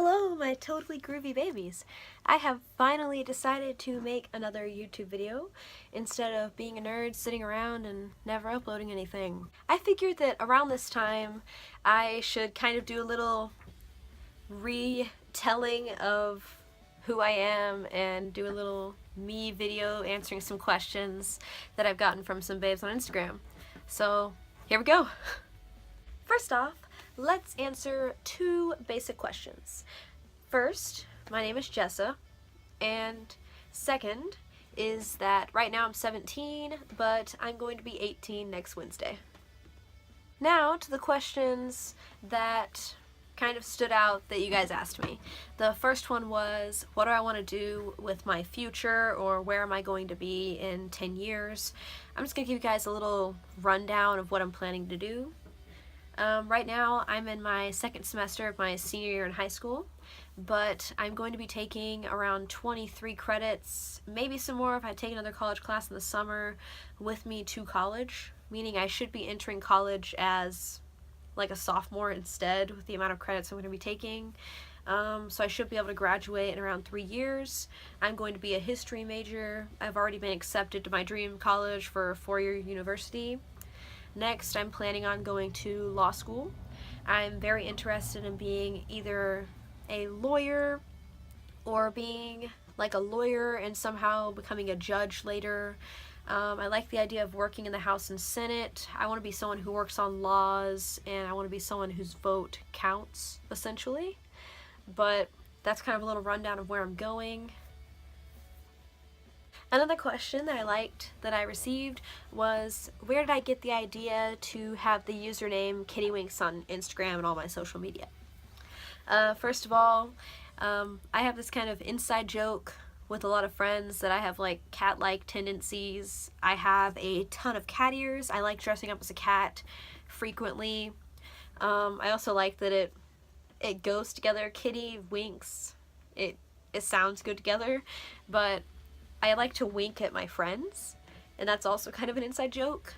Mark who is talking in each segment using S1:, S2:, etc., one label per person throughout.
S1: Hello, my totally groovy babies! I have finally decided to make another YouTube video instead of being a nerd sitting around and never uploading anything. I figured that around this time I should kind of do a little retelling of who I am and do a little me video answering some questions that I've gotten from some babes on Instagram. So here we go! First off, let's answer two basic questions. First, my name is Jessa, and second is that right now I'm 17, but I'm going to be 18 next Wednesday. Now to the questions that kind of stood out that you guys asked me. The first one was, what do I want to do with my future, or where am I going to be in 10 years? I'm just going to give you guys a little rundown of what I'm planning to do. Right now I'm in my second semester of my senior year in high school, but I'm going to be taking around 23 credits, maybe some more if I take another college class in the summer, with me to college, meaning I should be entering college as like a sophomore instead with the amount of credits I'm going to be taking. So I should be able to graduate in around 3 years. I'm going to be a history major. I've already been accepted to my dream college for a 4-year university. Next, I'm planning on going to law school. I'm very interested in being either a lawyer or being like a lawyer and somehow becoming a judge later. I like the idea of working in the House and Senate. I want to be someone who works on laws, and I want to be someone whose vote counts, essentially. But that's kind of a little rundown of where I'm going. Another question that I liked that I received was, where did I get the idea to have the username Kittywinks on Instagram and all my social media? First of all, I have this kind of inside joke with a lot of friends that I have like cat-like tendencies. I have a ton of cat ears. I like dressing up as a cat frequently. I also like that it goes together. Kitty winks. It sounds good together, but I like to wink at my friends, and that's also kind of an inside joke.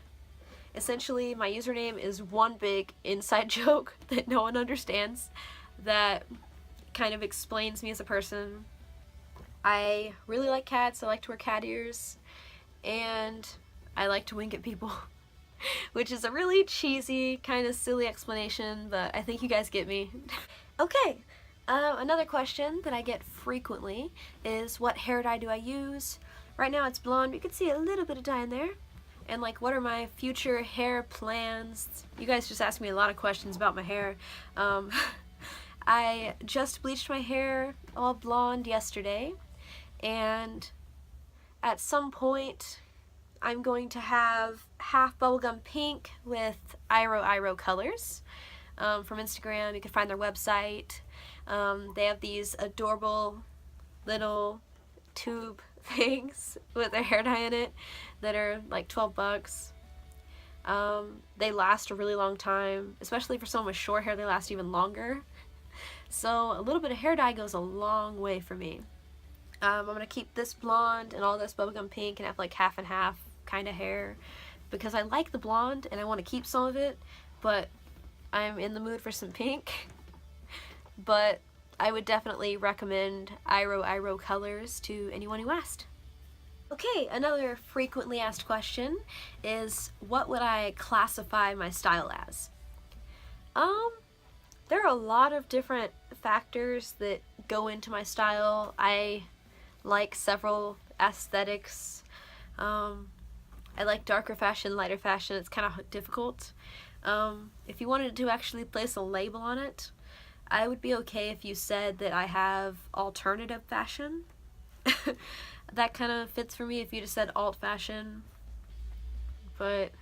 S1: Essentially, my username is one big inside joke that no one understands that kind of explains me as a person. I really like cats. I like to wear cat ears, and I like to wink at people, which is a really cheesy, kind of silly explanation, but I think you guys get me. Okay. Another question that I get frequently is, what hair dye do I use? Right now it's blonde. You can see a little bit of dye in there. And like, what are my future hair plans? You guys just asked me a lot of questions about my hair. I just bleached my hair all blonde yesterday, and at some point I'm going to have half bubblegum pink with Iro colors. From Instagram. You can find their website. They have these adorable little tube things with their hair dye in it that are like 12 bucks. They last a really long time, especially for someone with short hair. They last even longer. So a little bit of hair dye goes a long way for me. I'm gonna keep this blonde and all this bubblegum pink and have like half and half kind of hair because I like the blonde and I want to keep some of it, but I'm in the mood for some pink. But I would definitely recommend Iro colors to anyone who asked. Okay, another frequently asked question is, what would I classify my style as? There are a lot of different factors that go into my style. I like several aesthetics. I like darker fashion, lighter fashion. It's kind of difficult. If you wanted to actually place a label on it, I would be okay if you said that I have alternative fashion. That kind of fits for me if you just said alt fashion. But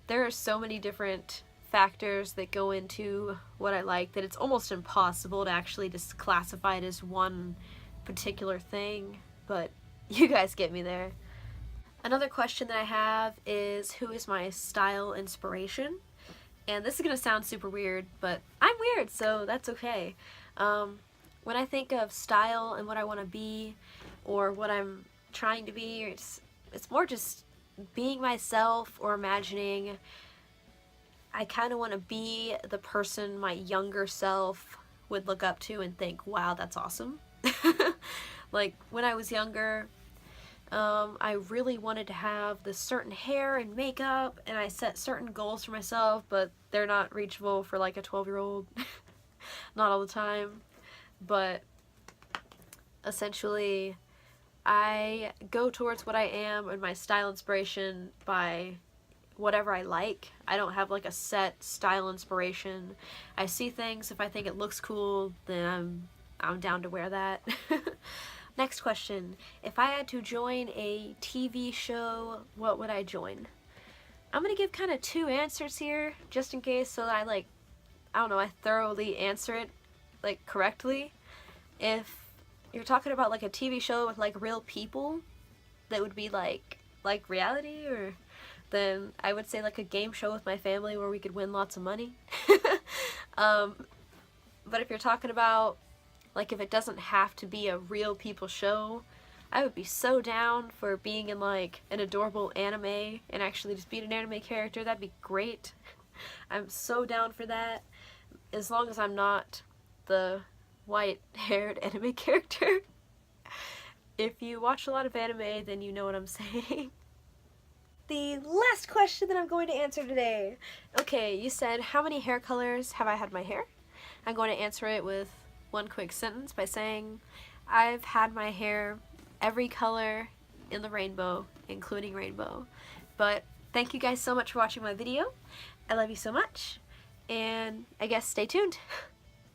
S1: there are so many different factors that go into what I like that it's almost impossible to actually just classify it as one particular thing, but you guys get me there. Another question that I have is, who is my style inspiration? And this is going to sound super weird, but I'm weird, so that's okay. When I think of style and what I want to be, or what I'm trying to be, it's more just being myself, or imagining I kind of want to be the person my younger self would look up to and think, wow, that's awesome. Like, when I was younger, I really wanted to have this certain hair and makeup, and I set certain goals for myself, but they're not reachable for like a 12-year-old. Not all the time. But essentially, I go towards what I am and my style inspiration by whatever I like. I don't have like a set style inspiration. I see things, if I think it looks cool, then I'm down to wear that. Next question. If I had to join a TV show, what would I join? I'm gonna give kind of two answers here, just in case, so that I thoroughly answer it, like, correctly. If you're talking about, like, a TV show with, like, real people that would be, like reality, or then I would say, like, a game show with my family where we could win lots of money. But if you're talking about, like, if it doesn't have to be a real people show, I would be so down for being in, like, an adorable anime and actually just being an anime character. That'd be great. I'm so down for that. As long as I'm not the white-haired anime character. If you watch a lot of anime, then you know what I'm saying. The last question that I'm going to answer today. Okay, you said, how many hair colors have I had my hair? I'm going to answer it with one quick sentence by saying, I've had my hair every color in the rainbow, including rainbow. But thank you guys so much for watching my video. I love you so much, and I guess stay tuned.